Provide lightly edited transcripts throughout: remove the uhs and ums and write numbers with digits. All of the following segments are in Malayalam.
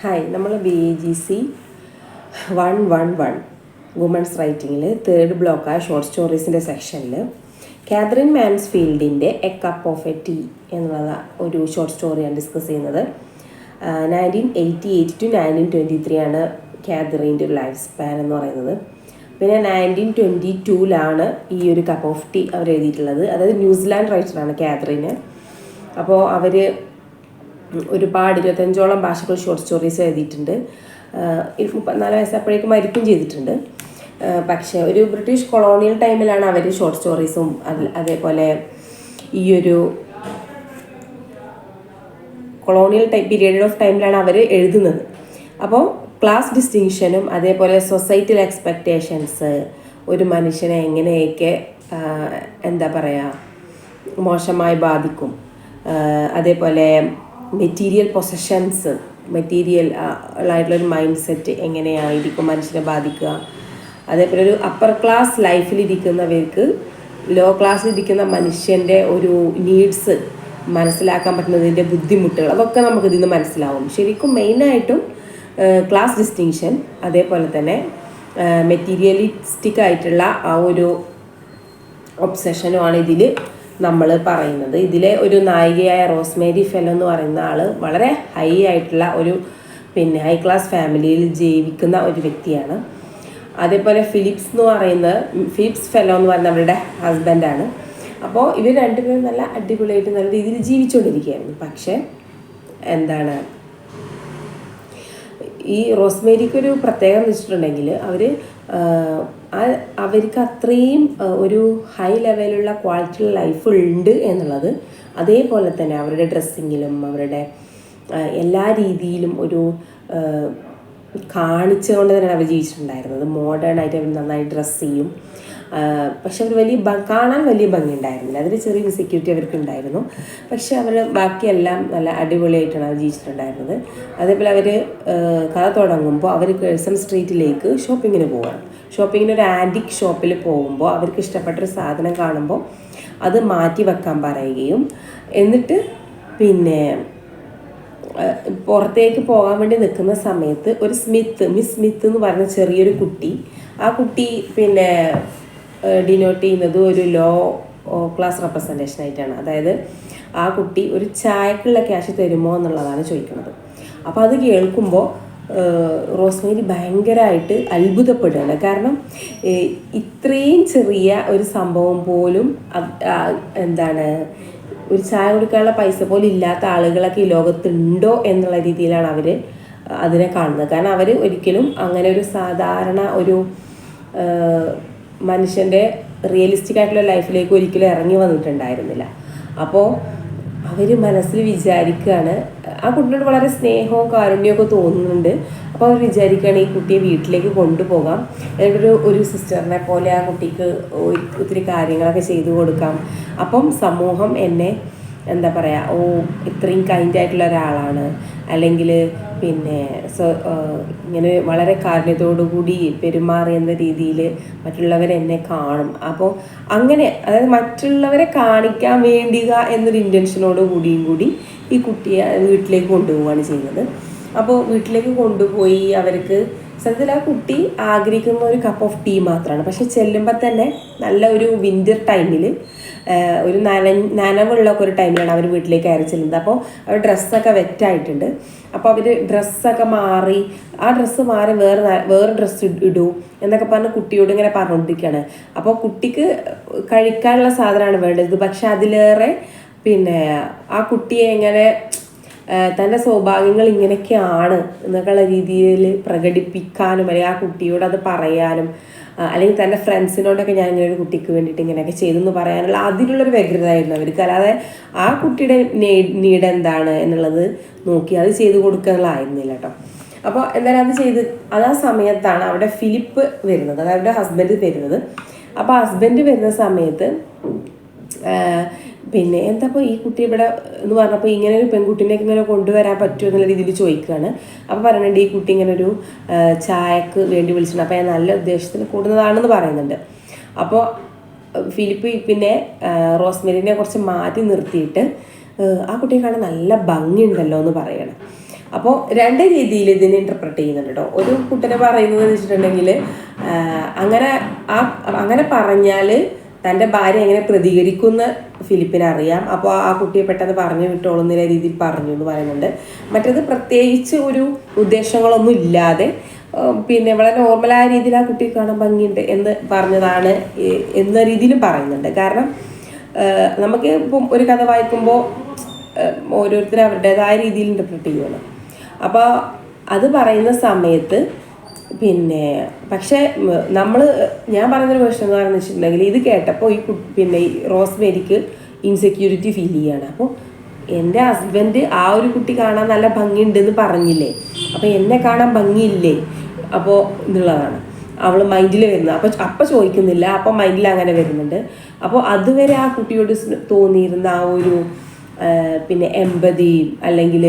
ഹായ്, നമ്മൾ BGC 111 വുമൻസ് റൈറ്റിങ്ങിൽ തേർഡ് ബ്ലോക്കായ ഷോർട്ട് സ്റ്റോറീസിൻ്റെ സെക്ഷനിൽ കാതറിൻ മാൻസ്ഫീൽഡിൻ്റെ a cup of a tea എന്നുള്ള ഒരു ഷോർട്ട് സ്റ്റോറിയാണ് ഡിസ്കസ് ചെയ്യുന്നത്. 1988 to 1923 ആണ് കാതറിൻ്റെ ഒരു ലൈഫ് സ്പാൻ എന്ന് പറയുന്നത്. പിന്നെ 1922 ഈ ഒരു കപ്പ് ഓഫ് ടീ അവർ എഴുതിയിട്ടുള്ളത്. അതായത് ന്യൂസിലാൻഡ് റൈറ്ററാണ് കാതറിന്. അപ്പോൾ അവർ ഒരുപാട് 25ഓളം ഭാഷകൾ ഷോർട്ട് സ്റ്റോറീസ് എഴുതിയിട്ടുണ്ട്. 34 വയസ്സപ്പോഴേക്കും മരിക്കും ചെയ്തിട്ടുണ്ട്. പക്ഷേ ഒരു ബ്രിട്ടീഷ് കൊളോണിയൽ ടൈമിലാണ് അവർ ഷോർട്ട് സ്റ്റോറീസും അതേപോലെ ഈ ഒരു കൊളോണിയൽ പീരിയഡ് ഓഫ് ടൈമിലാണ് അവർ എഴുതുന്നത്. അപ്പോൾ ക്ലാസ് ഡിസ്റ്റിങ്ഷനും അതേപോലെ സൊസൈറ്റൽ എക്സ്പെക്റ്റേഷൻസ് ഒരു മനുഷ്യനെ എങ്ങനെയൊക്കെ എന്താ പറയുക മോശമായി ബാധിക്കും, അതേപോലെ മെറ്റീരിയൽ പൊസഷൻസ് മെറ്റീരിയൽ ആയിട്ടുള്ളൊരു മൈൻഡ് സെറ്റ് എങ്ങനെയായിരിക്കും മനുഷ്യനെ ബാധിക്കുക, അതേപോലെ ഒരു അപ്പർ ക്ലാസ് ലൈഫിലിരിക്കുന്നവർക്ക് ലോ ക്ലാസ്സിലിരിക്കുന്ന മനുഷ്യൻ്റെ ഒരു നീഡ്സ് മനസ്സിലാക്കാൻ പറ്റുന്നതിൻ്റെ ബുദ്ധിമുട്ടുകൾ അതൊക്കെ നമുക്ക് ഇതിൽ നിന്ന് മനസ്സിലാവും. ശരിക്കും മെയിനായിട്ടും ക്ലാസ് ഡിസ്റ്റിങ്ഷൻ അതേപോലെ തന്നെ മെറ്റീരിയലിസ്റ്റിക് ആയിട്ടുള്ള ആ ഒരു ഒബ്സഷനുമാണ് ഇതിൽ നമ്മൾ പറയുന്നത്. ഇതിലെ ഒരു നായികയായ റോസ്മേരി ഫെല്ലോ എന്ന് പറയുന്ന ആൾ വളരെ ഹൈ ആയിട്ടുള്ള ഒരു ഹൈ ക്ലാസ് ഫാമിലിയിൽ ജീവിക്കുന്ന ഒരു വ്യക്തിയാണ്. അതേപോലെ ഫിലിപ്സ് ഫെല്ലോ എന്ന് പറയുന്ന അവരുടെ ഹസ്ബൻഡാണ്. അപ്പോൾ ഇവർ രണ്ടുപേരും നല്ല അടിപൊളിയായിട്ട് നല്ല രീതിയിൽ ജീവിച്ചുകൊണ്ടിരിക്കുകയായിരുന്നു. പക്ഷേ ഈ റോസ്മേരിക്കൊരു പ്രത്യേകത എന്ന് വെച്ചിട്ടുണ്ടെങ്കിൽ അവർക്ക് അത്രയും ഒരു ഹൈ ലെവലുള്ള ക്വാളിറ്റിയുള്ള ലൈഫ് ഉണ്ട് എന്നുള്ളത്, അതേപോലെ തന്നെ അവരുടെ ഡ്രസ്സിങ്ങിലും അവരുടെ എല്ലാ രീതിയിലും ഒരു കാണിച്ചുകൊണ്ട് തന്നെയാണ് അവർ ജീവിച്ചിട്ടുണ്ടായിരുന്നത്. മോഡേൺ ആയിട്ട് അവർ നന്നായി ഡ്രസ്സ് ചെയ്യും. പക്ഷെ അവർ കാണാൻ വലിയ ഭംഗി ഉണ്ടായിരുന്നില്ല. അതിൽ ചെറിയ ഇൻസെക്യൂരിറ്റി അവർക്ക് ഉണ്ടായിരുന്നു. പക്ഷെ അവർ ബാക്കിയെല്ലാം നല്ല അടിപൊളിയായിട്ടാണ് അവർ ജീവിച്ചിട്ടുണ്ടായിരുന്നത്. അതേപോലെ അവർ കഥ തുടങ്ങുമ്പോൾ അവർ കേഴ്സൺ സ്ട്രീറ്റിലേക്ക് ഷോപ്പിങ്ങിന് പോവാണ്. ഷോപ്പിങ്ങിന് ഒരു ആൻറ്റിക് ഷോപ്പിൽ പോകുമ്പോൾ അവർക്ക് ഇഷ്ടപ്പെട്ടൊരു സാധനം കാണുമ്പോൾ അത് മാറ്റി വെക്കാൻ പറയുകയും എന്നിട്ട് പുറത്തേക്ക് പോകാൻ വേണ്ടി നിൽക്കുന്ന സമയത്ത് ഒരു മിസ് സ്മിത്ത് എന്ന് പറഞ്ഞ ചെറിയൊരു കുട്ടി, ആ കുട്ടി ഡിനോട്ട് ചെയ്യുന്നത് ഒരു ലോ ക്ലാസ് റെപ്രസെൻറ്റേഷൻ ആയിട്ടാണ്. അതായത് ആ കുട്ടി ഒരു ചായക്കുള്ള ക്യാഷ് തരുമോ എന്നുള്ളതാണ് ചോദിക്കുന്നത്. അപ്പോൾ അത് കേൾക്കുമ്പോൾ റോസ്മേരി ഭയങ്കരമായിട്ട് അത്ഭുതപ്പെടുകയാണ്. കാരണം ഇത്രയും ചെറിയ ഒരു സംഭവം പോലും ഒരു ചായ കൊടുക്കാനുള്ള പൈസ പോലും ഇല്ലാത്ത ആളുകളൊക്കെ ഈ ലോകത്തുണ്ടോ എന്നുള്ള രീതിയിലാണ് അവർ അതിനെ കാണുന്നത്. കാരണം അവർ ഒരിക്കലും അങ്ങനെ ഒരു സാധാരണ ഒരു മനുഷ്യൻ്റെ റിയലിസ്റ്റിക് ആയിട്ടുള്ള ലൈഫിലേക്ക് ഒരിക്കലും ഇറങ്ങി വന്നിട്ടുണ്ടായിരുന്നില്ല. അപ്പോൾ അവർ മനസ്സിൽ വിചാരിക്കുകയാണ്, ആ കുട്ടിയോട് വളരെ സ്നേഹവും കാരുണ്യമൊക്കെ തോന്നുന്നുണ്ട്. അപ്പോൾ അവർ വിചാരിക്കുകയാണ് ഈ കുട്ടിയെ വീട്ടിലേക്ക് കൊണ്ടുപോകാം, എന്നിട്ടൊരു ഒരു സിസ്റ്ററിനെ പോലെ ആ കുട്ടിക്ക് ഒത്തിരി കാര്യങ്ങളൊക്കെ ചെയ്തു കൊടുക്കാം. അപ്പം സമൂഹം എന്നെ ഇത്രയും കൈൻഡായിട്ടുള്ള ഒരാളാണ്, അല്ലെങ്കിൽ ഇങ്ങനെ വളരെ കാരുണ്യത്തോടു കൂടി പെരുമാറിയെന്ന രീതിയിൽ മറ്റുള്ളവരെന്നെ കാണും. അപ്പോൾ അങ്ങനെ അതായത് മറ്റുള്ളവരെ കാണിക്കാൻ വേണ്ടിക എന്നൊരു ഇൻറ്റൻഷനോട് കൂടി ഈ കുട്ടിയെ വീട്ടിലേക്ക് കൊണ്ടുപോവുകയാണ് ചെയ്യുന്നത്. അപ്പോൾ വീട്ടിലേക്ക് കൊണ്ടുപോയി അവർക്ക് സത്യത്തിൽ ആ കുട്ടി ആഗ്രഹിക്കുന്ന ഒരു കപ്പ് ഓഫ് ടീ മാത്രമാണ്. പക്ഷെ ചെല്ലുമ്പോൾ തന്നെ നല്ല ഒരു വിൻ്റർ ടൈമിൽ ഒരു നനവുള്ളൊക്കെ ഒരു ടൈമിലാണ് അവർ വീട്ടിലേക്ക് കയറി ചെല്ലുന്നത്. അപ്പോൾ അവർ ഡ്രസ്സൊക്കെ വെറ്റായിട്ടുണ്ട്. അപ്പോൾ അവർ ഡ്രസ്സൊക്കെ മാറി ആ ഡ്രസ്സ് മാറി വേറെ ഡ്രസ്സ് ഇടൂ എന്നൊക്കെ പറഞ്ഞ് കുട്ടിയോട് ഇങ്ങനെ പറഞ്ഞുകൊണ്ടിരിക്കുകയാണ്. അപ്പോൾ കുട്ടിക്ക് കഴിക്കാനുള്ള സാധനമാണ് വേണ്ടത്. പക്ഷെ അതിലേറെ ആ കുട്ടിയെ എങ്ങനെ തൻ്റെ സൗഭാഗ്യങ്ങൾ ഇങ്ങനെയൊക്കെയാണ് എന്നൊക്കെയുള്ള രീതിയിൽ പ്രകടിപ്പിക്കാനും അല്ലെങ്കിൽ ആ കുട്ടിയോട് അത് പറയാനും അല്ലെങ്കിൽ തൻ്റെ ഫ്രണ്ട്സിനോടൊക്കെ ഞാൻ ഇങ്ങനെ ഒരു കുട്ടിക്ക് വേണ്ടിയിട്ട് ഇങ്ങനെയൊക്കെ ചെയ്തെന്ന് പറയാനുള്ള അതിനുള്ളൊരു വ്യഗ്രതയായിരുന്നു അവർക്ക്. അല്ലാതെ ആ കുട്ടിയുടെ നീഡ് എന്താണ് എന്നുള്ളത് നോക്കി അത് ചെയ്ത് കൊടുക്കാനുള്ളതായിരുന്നില്ല കേട്ടോ. അപ്പോൾ എന്തായാലും അത് ആ സമയത്താണ് അവിടെ ഫിലിപ്പ് വരുന്നത്, അതായത് ഹസ്ബൻഡ് വരുന്നത്. അപ്പോൾ ഹസ്ബൻഡ് വരുന്ന സമയത്ത് എന്താപ്പോൾ ഈ കുട്ടി ഇവിടെ എന്ന് പറഞ്ഞപ്പോൾ ഇങ്ങനെ ഒരു പെൺകുട്ടീനെയൊക്കെ ഇങ്ങനെ കൊണ്ടുവരാൻ പറ്റുമോ എന്നുള്ള രീതിയിൽ ചോദിക്കുകയാണ്. അപ്പോൾ പറയുന്നുണ്ട് ഈ കുട്ടി ഇങ്ങനെ ഒരു ചായക്ക് വേണ്ടി വിളിച്ചിട്ടുണ്ട്, അപ്പോൾ ഞാൻ നല്ല ഉദ്ദേശത്തിന് കൂടുന്നതാണെന്ന് പറയുന്നുണ്ട്. അപ്പോൾ ഫിലിപ്പ് റോസ്മേരിനെ കുറച്ച് മാറ്റി നിർത്തിയിട്ട് ആ കുട്ടിയെ കാണാൻ നല്ല ഭംഗിയുണ്ടല്ലോ എന്ന് പറയണം. അപ്പോൾ രണ്ട് രീതിയിൽ ഇതിനെ ഇൻ്റർപ്രറ്റ് ചെയ്യുന്നുണ്ട് കേട്ടോ. ഒരു കുട്ടനെ പറയുന്നത് വെച്ചിട്ടുണ്ടെങ്കിൽ അങ്ങനെ പറഞ്ഞാൽ തൻ്റെ ഭാര്യ എങ്ങനെ പ്രതികരിക്കുമെന്ന് ഫിലിപ്പിന് അറിയാം. അപ്പോൾ ആ കുട്ടിയെ പെട്ടെന്ന് പറഞ്ഞു വിട്ടോളുന്ന രീതിയിൽ പറഞ്ഞു എന്ന് പറയുന്നുണ്ട്. മറ്റേത് പ്രത്യേകിച്ച് ഒരു ഉദ്ദേശങ്ങളൊന്നും ഇല്ലാതെ പിന്നെ വളരെ നോർമലായ രീതിയിൽ ആ കുട്ടിയെ കാണാൻ ഭംഗിയുണ്ട് എന്ന് പറഞ്ഞതാണ് എന്ന രീതിയിലും പറയുന്നുണ്ട്. കാരണം നമുക്ക് ഇപ്പം ഒരു കഥ വായിക്കുമ്പോൾ ഓരോരുത്തരും അവരുടേതായ രീതിയിൽ ഇൻ്റർപ്രറ്റ് ചെയ്യുമല്ലോ. അപ്പോൾ അത് പറയുന്ന സമയത്ത് പിന്നെ പക്ഷേ ഞാൻ പറയുന്നൊരു പ്രശ്നം എന്ന് പറയുന്നത് വെച്ചിട്ടുണ്ടെങ്കിൽ ഇത് കേട്ടപ്പോൾ ഈ റോസ്മേരിക്ക് ഇൻസെക്യൂരിറ്റി ഫീൽ ചെയ്യാണ്. അപ്പോൾ എൻ്റെ ഹസ്ബൻഡ് ആ ഒരു കുട്ടി കാണാൻ നല്ല ഭംഗിയുണ്ടെന്ന് പറഞ്ഞില്ലേ, അപ്പോൾ എന്നെ കാണാൻ ഭംഗിയില്ലേ അപ്പോൾ എന്നുള്ളതാണ് അവൾ മൈൻഡിൽ വരുന്നത്. അപ്പം ചോദിക്കുന്നില്ല, അപ്പം മൈൻഡിൽ അങ്ങനെ വരുന്നുണ്ട്. അപ്പോൾ അതുവരെ ആ കുട്ടിയോട് തോന്നിയിരുന്ന ആ ഒരു പിന്നെ എമ്പതിയും അല്ലെങ്കിൽ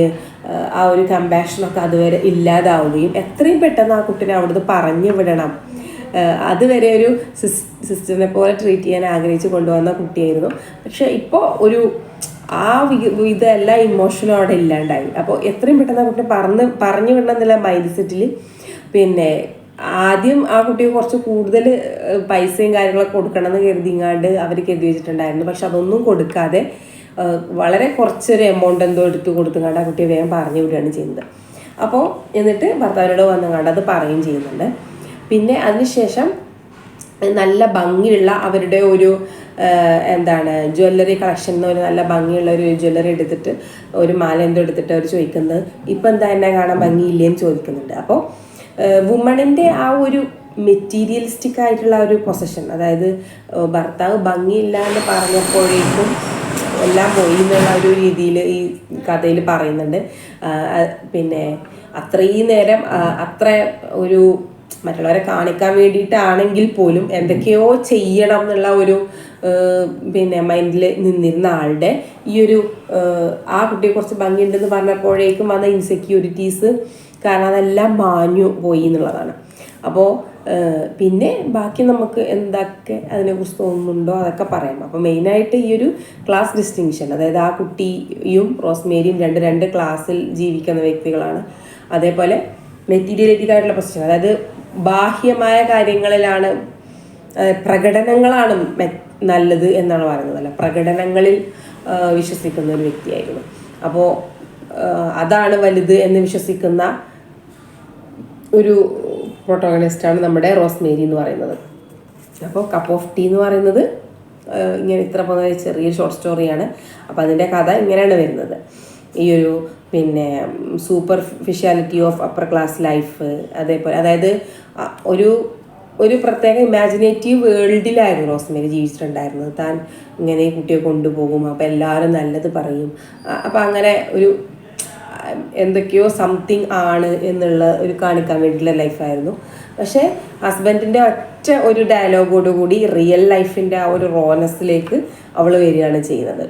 ആ ഒരു കമ്പാഷനൊക്കെ അതുവരെ ഇല്ലാതാവുകയും എത്രയും പെട്ടെന്ന് ആ കുട്ടീനെ അവിടുന്ന് പറഞ്ഞു വിടണം, അതുവരെ ഒരു സിസ്റ്ററിനെ പോലെ ട്രീറ്റ് ചെയ്യാൻ ആഗ്രഹിച്ച് കൊണ്ടുവന്ന കുട്ടിയായിരുന്നു. പക്ഷെ ഇപ്പോൾ ആ ഇതെല്ലാം ഇമോഷനും അവിടെ ഇല്ലാണ്ടായി. അപ്പോൾ എത്രയും പെട്ടെന്ന് ആ കുട്ടിനെ പറഞ്ഞു വിടണം എന്നുള്ള മൈൻഡ് സെറ്റിൽ പിന്നെ ആദ്യം ആ കുട്ടിക്ക് കുറച്ച് കൂടുതൽ പൈസയും കാര്യങ്ങളൊക്കെ കൊടുക്കണം എന്ന് കരുതിങ്ങാണ്ട് അവർ കരുതി വെച്ചിട്ടുണ്ടായിരുന്നു. പക്ഷെ അതൊന്നും കൊടുക്കാതെ വളരെ കുറച്ചൊരു എമൗണ്ട് എന്തോ എടുത്ത് കൊടുത്തുകൊണ്ട് ആ കുട്ടിയെ വേഗം പറഞ്ഞു വിടുകയാണ് ചെയ്യുന്നത്. അപ്പോൾ എന്നിട്ട് ഭർത്താവിനോട് വന്നുകൊണ്ട് അത് പറയുകയും ചെയ്യുന്നുണ്ട്. പിന്നെ അതിനുശേഷം നല്ല ഭംഗിയുള്ള അവരുടെ ഒരു ജ്വല്ലറി കളക്ഷൻ ഒരു നല്ല ഭംഗിയുള്ള ഒരു ജ്വല്ലറി എടുത്തിട്ട് ഒരു മാല എന്തോ എടുത്തിട്ട് അവർ ചോദിക്കുന്നത് ഇപ്പം എന്താ എന്നെ കാണാൻ ഭംഗിയില്ലേന്ന് ചോദിക്കുന്നുണ്ട്. അപ്പോൾ വുമണിൻ്റെ ആ ഒരു മെറ്റീരിയലിസ്റ്റിക് ആയിട്ടുള്ള ഒരു പൊസഷൻ, അതായത് ഭർത്താവ് ഭംഗിയില്ല എന്ന് പറഞ്ഞപ്പോഴേക്കും എല്ലാം പോയി എന്നുള്ള ഒരു രീതിയിൽ ഈ കഥയിൽ പറയുന്നുണ്ട്. പിന്നെ അത്രയും നേരം അത്ര ഒരു മറ്റുള്ളവരെ കാണിക്കാൻ വേണ്ടിയിട്ടാണെങ്കിൽ പോലും എന്തൊക്കെയോ ചെയ്യണം എന്നുള്ള ഒരു പിന്നെ മൈൻഡിൽ നിന്നിരുന്ന ആളുടെ ഈ ഒരു ആ കുട്ടിയെ കുറച്ച് ഭംഗിയുണ്ടെന്ന് പറഞ്ഞപ്പോഴേക്കും വന്ന ഇൻസെക്യൂരിറ്റീസ് കാരണം അതെല്ലാം മാഞ്ഞു പോയി എന്നുള്ളതാണ്. അപ്പോൾ പിന്നെ ബാക്കി നമുക്ക് എന്തൊക്കെ അതിനെക്കുറിച്ച് തോന്നുന്നുണ്ടോ അതൊക്കെ പറയാം. അപ്പോൾ മെയിനായിട്ട് ഈ ഒരു ക്ലാസ് ഡിസ്റ്റിങ്ഷൻ, അതായത് ആ കുട്ടിയും റോസ്മേരിയും രണ്ട് ക്ലാസ്സിൽ ജീവിക്കുന്ന വ്യക്തികളാണ്. അതേപോലെ മെറ്റീരിയലിറ്റിക് ആയിട്ടുള്ള പൊസിഷൻ, അതായത് ബാഹ്യമായ കാര്യങ്ങളിലാണ് പ്രകടനങ്ങളാണ് നല്ലത് എന്നാണ് പറയുന്നത്. അല്ല, പ്രകടനങ്ങളിൽ വിശ്വസിക്കുന്ന ഒരു വ്യക്തിയായിരുന്നു. അപ്പോൾ അതാണ് വലുത് എന്ന് വിശ്വസിക്കുന്ന ഒരു പ്രൊട്ടോഗണിസ്റ്റാണ് നമ്മുടെ റോസ്മേരി എന്ന് പറയുന്നത്. അപ്പോൾ കപ്പ് ഓഫ് ടീ എന്ന് പറയുന്നത് ഇങ്ങനെ ഇത്ര പോകുന്ന ചെറിയൊരു ഷോർട്ട് സ്റ്റോറിയാണ്. അപ്പോൾ അതിൻ്റെ കഥ ഇങ്ങനെയാണ് വരുന്നത്. ഈ ഒരു പിന്നെ സൂപ്പർഫിഷ്യാലിറ്റി ഓഫ് അപ്പർ ക്ലാസ് ലൈഫ്, അതേപോലെ അതായത് ഒരു പ്രത്യേക ഇമാജിനേറ്റീവ് വേൾഡിലായിരുന്നു റോസ്മേരി ജീവിച്ചിട്ടുണ്ടായിരുന്നത്. താൻ ഇങ്ങനെ കുട്ടിയെ കൊണ്ടുപോകും, അപ്പോൾ എല്ലാവരും നല്ലത് പറയും, അപ്പോൾ അങ്ങനെ ഒരു എന്തൊക്കെയോ സംതിങ് ആണ് എന്നുള്ള ഒരു കാണിക്കാൻ വേണ്ടിയിട്ടുള്ള ലൈഫായിരുന്നു. പക്ഷേ ഹസ്ബൻഡിൻ്റെ ഒരു ഡയലോഗോടുകൂടി റിയൽ ലൈഫിൻ്റെ ആ ഒരു റോനെസ്സിലേക്ക് അവൾ വരികയാണ് ചെയ്യുന്നത്.